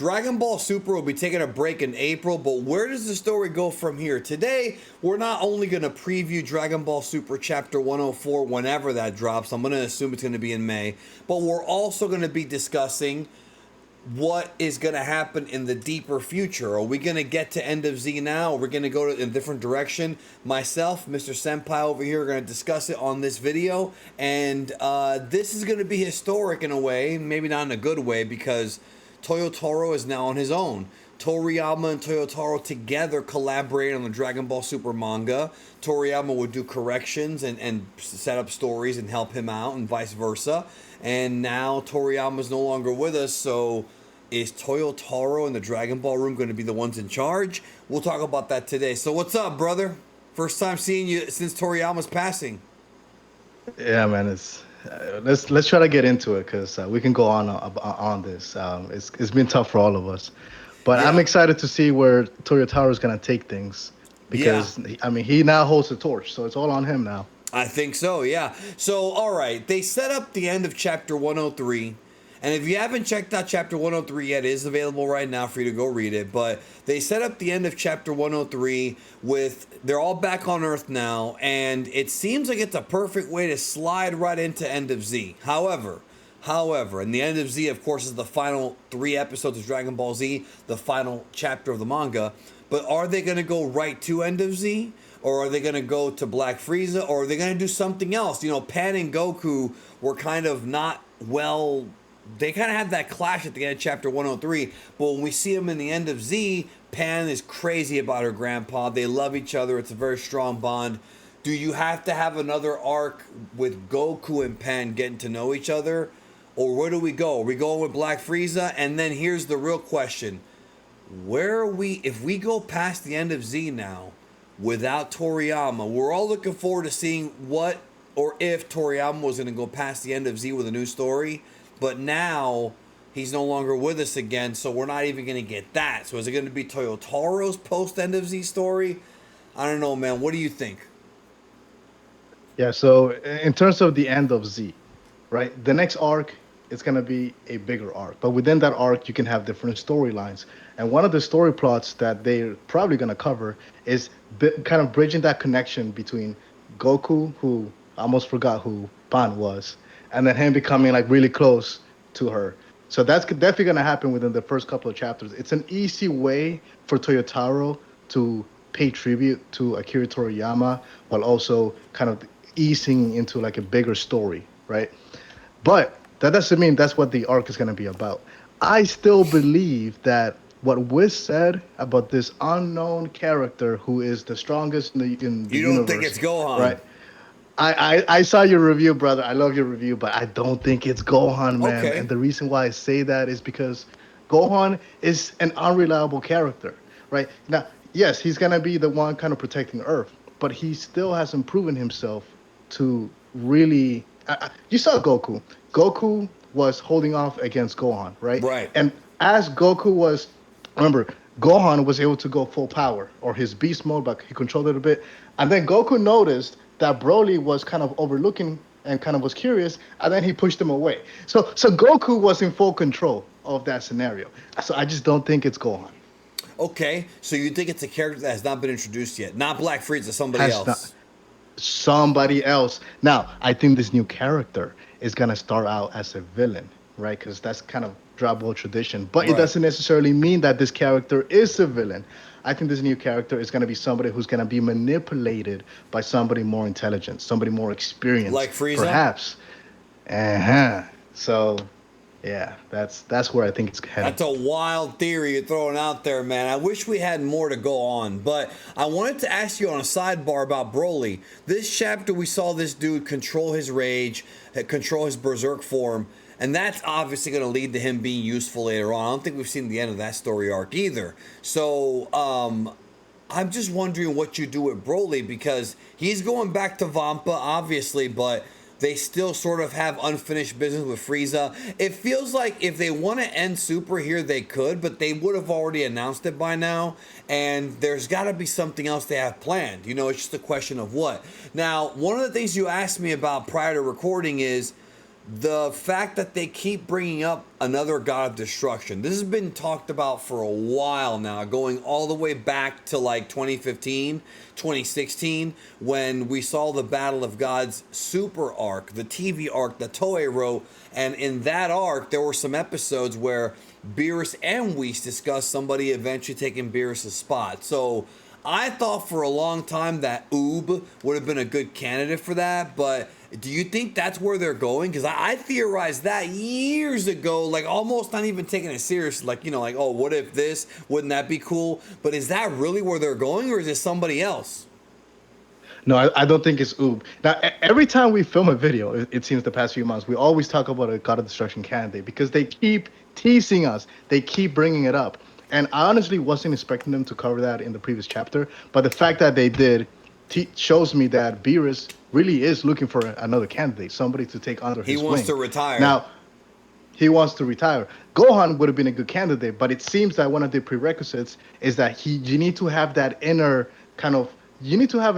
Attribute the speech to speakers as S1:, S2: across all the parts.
S1: Dragon Ball Super will be taking a break in April, but where does the story go from here? Today, we're not only going to preview Dragon Ball Super Chapter 104 whenever that drops. I'm going to assume it's going to be in May, but we're also going to be discussing what is going to happen in the deeper future. Are we going to get to End of Z now? Are we going to go in a different direction? Myself, Mr. Senpai over here, are going to discuss it on this video. And this is going to be historic in a way, maybe not in a good way, because Toyotaro is now on his own. Toriyama and Toyotaro together collaborate on the Dragon Ball Super manga. Toriyama would do corrections and set up stories and help him out and vice versa. And now Toriyama's no longer with us, so is Toyotaro and the Dragon Ball room going to be the ones in charge? We'll talk about that today. So what's up, brother? First time seeing you since Toriyama's passing.
S2: Yeah, man. It's let's try to get into it because we can go on this. It's been tough for all of us, but I'm
S1: Yeah.
S2: excited to see where Toyotaro is gonna take things
S1: Yeah.
S2: because I mean he now holds the torch, so it's all on him now.
S1: I think so, yeah. So, all right, they set up the end of chapter 103. And if you haven't checked out chapter 103 yet, it is available right now for you to go read it. But they set up the end of chapter 103 with they're all back on Earth now. And it seems like it's a perfect way to slide right into End of Z. However, and the End of Z, of course, is the final 3 episodes of Dragon Ball Z, the final chapter of the manga. But are they going to go right to End of Z? Or are they going to go to Black Frieza? Or are they going to do something else? You know, Pan and Goku were kind of not well. They kind of had that clash at the end of chapter 103. But when we see them in the End of Z, Pan is crazy about her grandpa. They love each other. It's a very strong bond. Do you have to have another arc with Goku and Pan getting to know each other? Or where do we go? Are we going with Black Frieza? And then here's the real question. Where are we, if we go past the End of Z now, without Toriyama, we're all looking forward to seeing what or if Toriyama was going to go past the End of Z with a new story. But now he's no longer with us again, so we're not even going to get that. So is it going to be Toyotaro's post End of Z story? I don't know, man. What do you think?
S2: Yeah. So in terms of the end of Z, right? The next arc is gonna be a bigger arc, but within that arc, you can have different storylines. And one of the story plots that they're probably gonna cover is kind of bridging that connection between Goku, who I almost forgot who Pan was, and then him becoming like really close to her. So that's definitely gonna happen within the first couple of chapters. It's an easy way for Toyotaro to pay tribute to Akira Toriyama while also kind of easing into like a bigger story, right? But that doesn't mean that's what the arc is going to be about. I still believe that what Wiz said about this unknown character who is the strongest in the
S1: You don't think
S2: universe,
S1: it's Gohan?
S2: right? I saw your review, brother. I love your review, but I don't think it's Gohan, man. And
S1: Okay.
S2: the reason why I say that is because Gohan is an unreliable character, right? Now, yes, he's gonna be the one kind of protecting Earth, but he still hasn't proven himself to really. You saw Goku. Goku was holding off against Gohan, right?
S1: Right.
S2: And as Goku was, remember, Gohan was able to go full power or his beast mode, but he controlled it a bit. And then Goku noticed that Broly was kind of overlooking and kind of was curious, and then he pushed him away. So Goku was in full control of that scenario. So I just don't think it's Gohan.
S1: Okay. So you think it's a character that has not been introduced yet? Not Black Frieza, somebody
S2: Has not
S1: else.
S2: somebody else. Now, I think this new character is gonna start out as a villain, right? Because that's kind of Dragon Ball tradition. But it
S1: Right.
S2: doesn't necessarily mean that this character is a villain. I think this new character is gonna be somebody who's gonna be manipulated by somebody more intelligent, somebody more experienced,
S1: Like Frieza?
S2: perhaps. Uh-huh. So yeah, that's where I think it's heading.
S1: That's a wild theory you're throwing out there, man. I wish we had more to go on, but I wanted to ask you on a sidebar about Broly. This chapter, we saw this dude control his rage, control his berserk form, and that's obviously going to lead to him being useful later on. I don't think we've seen the end of that story arc either. So, I'm just wondering what you do with Broly because he's going back to Vampa, obviously, but they still sort of have unfinished business with Frieza. It feels like if they want to end Super here, they could, but they would have already announced it by now. And there's got to be something else they have planned. It's just a question of what. Now, one of the things you asked me about prior to recording is the fact that they keep bringing up another god of destruction. This has been talked about for a while now, going all the way back to like 2015, 2016, when we saw the Battle of Gods Super arc, the TV arc that Toei wrote. And in that arc, there were some episodes where Beerus and Whis discussed somebody eventually taking Beerus' spot. So I thought for a long time that Oob would have been a good candidate for that, but do you think that's where they're going? Because I theorized that years ago, like almost not even taking it serious, like, you know, like, oh, what if this? Wouldn't that be cool? But is that really where they're going, or is it somebody else?
S2: No, I don't think it's Oob. Now, every time we film a video, it seems the past few months, we always talk about a God of Destruction candidate because they keep teasing us. They keep bringing it up. And I honestly wasn't expecting them to cover that in the previous chapter. But the fact that they did shows me that Beerus really is looking for another candidate, somebody to take under
S1: He
S2: his
S1: wants
S2: wing.
S1: to retire.
S2: Now, he wants to retire. Gohan would have been a good candidate, but it seems that one of the prerequisites is that you need to have that inner kind of you need to have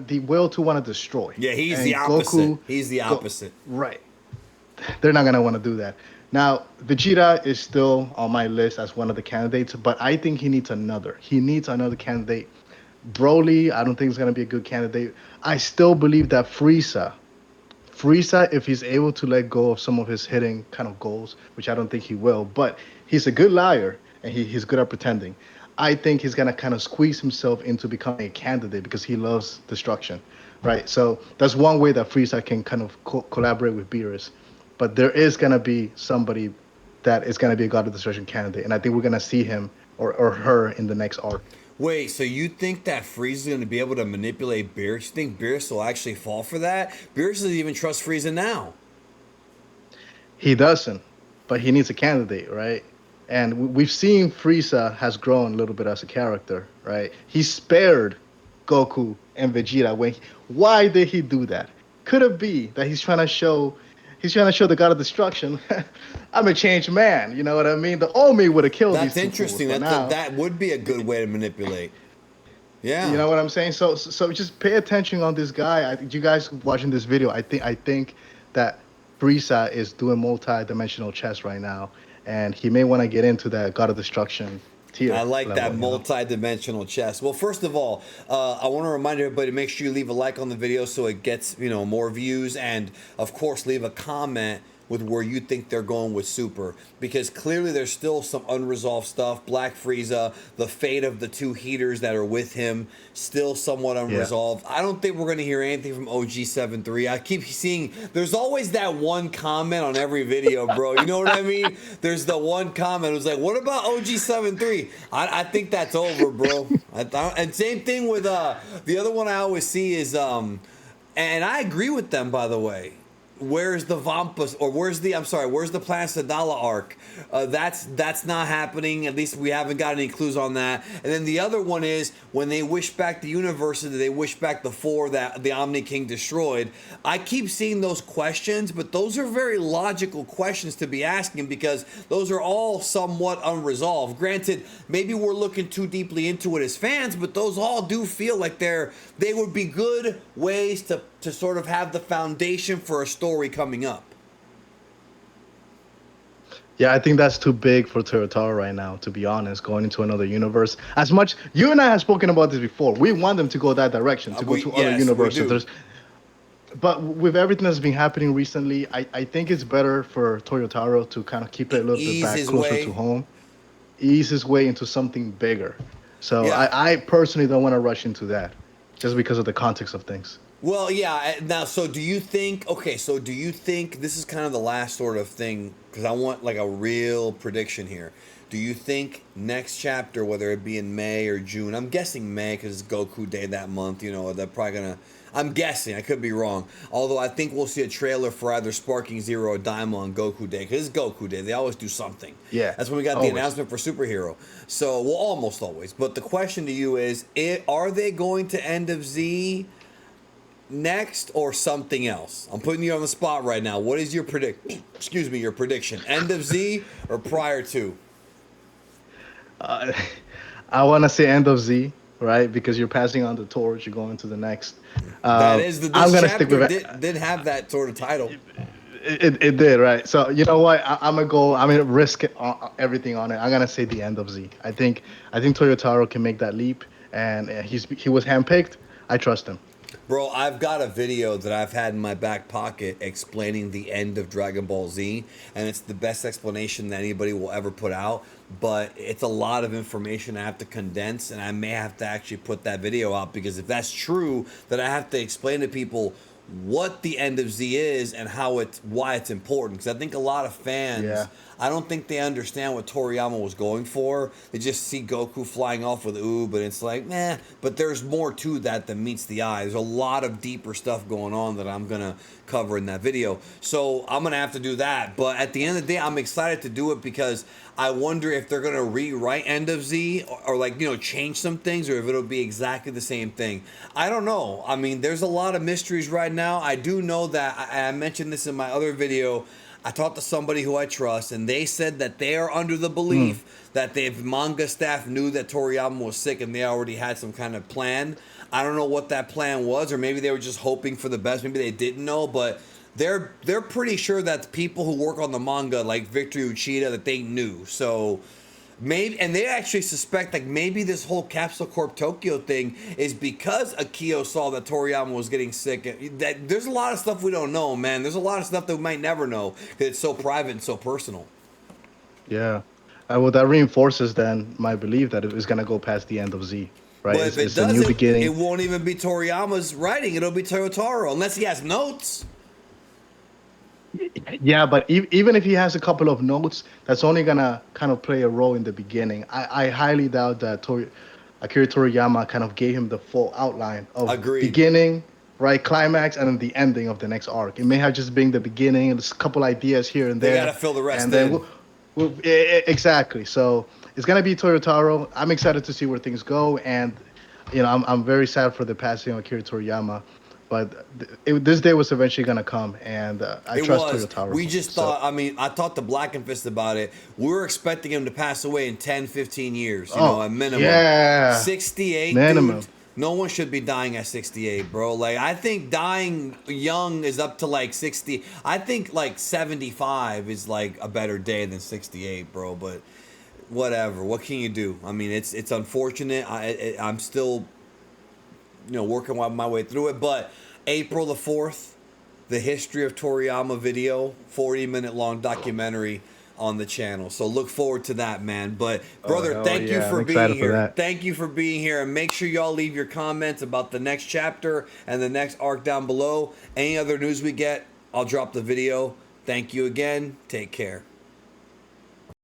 S2: the will to want to destroy.
S1: Yeah, he's
S2: And
S1: the opposite. He's the opposite.
S2: Right. They're not gonna want to do that. Now, Vegeta is still on my list as one of the candidates, but I think he needs another. He needs another candidate. Broly, I don't think is gonna be a good candidate. I still believe that Frieza, if he's able to let go of some of his hidden kind of goals, which I don't think he will, but he's a good liar and he's good at pretending. I think he's gonna kind of squeeze himself into becoming a candidate because he loves destruction, right? So that's one way that Frieza can kind of collaborate with Beerus. But there is gonna be somebody that is gonna be a God of Destruction candidate, and I think we're gonna see him or her in the next arc.
S1: Wait, so you think that Frieza is going to be able to manipulate Beerus? You think Beerus will actually fall for that? Beerus doesn't even trust Frieza now.
S2: He doesn't, but he needs a candidate, right? And we've seen Frieza has grown a little bit as a character, right? He spared Goku and Vegeta. Why did he do that? Could it be that he's trying to show the God of Destruction, I'm a changed man. You know what I mean? The Omi would have killed
S1: That's
S2: these two
S1: interesting.
S2: fools,
S1: That would be a good way to manipulate. Yeah.
S2: you know what I'm saying? So just pay attention on this guy. You guys watching this video, I think that Frieza is doing multi-dimensional chess right now, and he may want to get into that God of Destruction tier.
S1: I like
S2: level,
S1: that multi-dimensional chess. Well, first of all, I want to remind everybody to make sure you leave a like on the video so it gets more views, and of course leave a comment with where you think they're going with Super, because clearly there's still some unresolved stuff. Black Frieza, the fate of the two heaters that are with him, still somewhat unresolved. I don't think we're going to hear anything from OG73. I keep seeing there's always that one comment on every video, bro. You know what I mean? There's the one comment who's like, what about OG73? I think that's over, bro. And same thing with the other one I always see is and I agree with them, by the way. Where's the Vampas, or where's the Planet Sadala arc? That's not happening. At least we haven't got any clues on that. And then the other one is when they wish back the universes, they wish back the four that the Omni King destroyed. I keep seeing those questions, but those are very logical questions to be asking because those are all somewhat unresolved. Granted, maybe we're looking too deeply into it as fans, but those all do feel like they would be good ways to sort of have the foundation for a story coming up.
S2: Yeah, I think that's too big for Toyotaro right now, to be honest, going into another universe. As much, you and I have spoken about this before. We want them to go that direction, to go to other universes. But with everything that's been happening recently, I think it's better for Toyotaro to kind of keep it a little bit back closer to home, ease his way into something bigger. So yeah. I personally don't want to rush into that, just because of the context of things.
S1: Well, yeah. Now, do you think this is kind of the last sort of thing, because I want like a real prediction here. Do you think next chapter, whether it be in May or June, I'm guessing May because it's Goku Day that month, they're probably going to, I'm guessing, I could be wrong. Although I think we'll see a trailer for either Sparking Zero or Daima on Goku Day, because it's Goku Day. They always do something.
S2: Yeah.
S1: That's when we got the announcement for Superhero. So, well, almost always. But the question to you is, are they going to End of Z next or something else? I'm putting you on the spot right now. What is your your prediction? End of Z or prior to?
S2: I want to say End of Z, right? Because you're passing on the torch, you're going to the next.
S1: That is I'm gonna stick with it. Did have that sort of title.
S2: It did, right? So you know what? I'm gonna go. I'm gonna risk it, everything on it. I'm gonna say the end of Z. I think Toyotaro can make that leap, and he was handpicked. I trust him.
S1: Bro, I've got a video that I've had in my back pocket explaining the end of Dragon Ball Z, and it's the best explanation that anybody will ever put out. But it's a lot of information I have to condense, and I may have to actually put that video out because if that's true, then I have to explain to people what the end of Z is and why it's important. Because I think a lot of fans,
S2: Yeah.
S1: I don't think they understand what Toriyama was going for. They just see Goku flying off with Oob, and it's like, meh. But there's more to that than meets the eye. There's a lot of deeper stuff going on that I'm gonna cover in that video. So I'm gonna have to do that. But at the end of the day, I'm excited to do it because I wonder if they're gonna rewrite End of Z or like change some things, or if it'll be exactly the same thing. I don't know. I mean, there's a lot of mysteries right now. I do know that I mentioned this in my other video. I talked to somebody who I trust, and they said that they are under the belief that the manga staff knew that Toriyama was sick, and they already had some kind of plan. I don't know what that plan was, or maybe they were just hoping for the best. Maybe they didn't know, but they're pretty sure that the people who work on the manga, like Victor Uchida, that they knew. So maybe, and they actually suspect like maybe this whole Capsule Corp Tokyo thing is because Akio saw that Toriyama was getting sick. That there's a lot of stuff we don't know, man. There's a lot of stuff that we might never know because it's so private and so personal.
S2: Yeah. Well, that reinforces then my belief that it is gonna go past the end of Z. Right?
S1: But if it
S2: It's a
S1: does,
S2: new
S1: it
S2: beginning.
S1: won't even be Toriyama's writing. It'll be Toyotaro, unless he has notes.
S2: Yeah, but even if he has a couple of notes, that's only gonna kind of play a role in the beginning. I highly doubt that Akira Toriyama kind of gave him the full outline of
S1: Agreed.
S2: beginning, right, climax, and then the ending of the next arc. It may have just been the beginning, and just a couple ideas here and
S1: They
S2: there,
S1: gotta fill the rest
S2: and then
S1: in.
S2: exactly. So it's gonna be Toyotaro. I'm excited to see where things go, and I'm very sad for the passing of Akira Toriyama. But this day was eventually gonna come, and I
S1: It
S2: trust
S1: was.
S2: Toyotaro.
S1: We just
S2: So,
S1: thought, I mean, I talked to Black and Fist about it. We were expecting him to pass away in 10, 15 years, a minimum.
S2: yeah,
S1: 68,
S2: minimum.
S1: dude. No one should be dying at 68, bro. Like, I think dying young is up to like 60. I think like 75 is like a better day than 68, bro. But whatever. What can you do? I mean, it's unfortunate. I'm still working my way through it. But April the 4th, the history of Toriyama video, 40-minute long documentary on the channel. So look forward to that, man. But brother,
S2: hell
S1: thank you
S2: yeah.
S1: for
S2: I'm
S1: being
S2: excited for
S1: here.
S2: that.
S1: Thank you for being here, and make sure y'all leave your comments about the next chapter and the next arc down below. Any other news we get, I'll drop the video. Thank you again. Take care.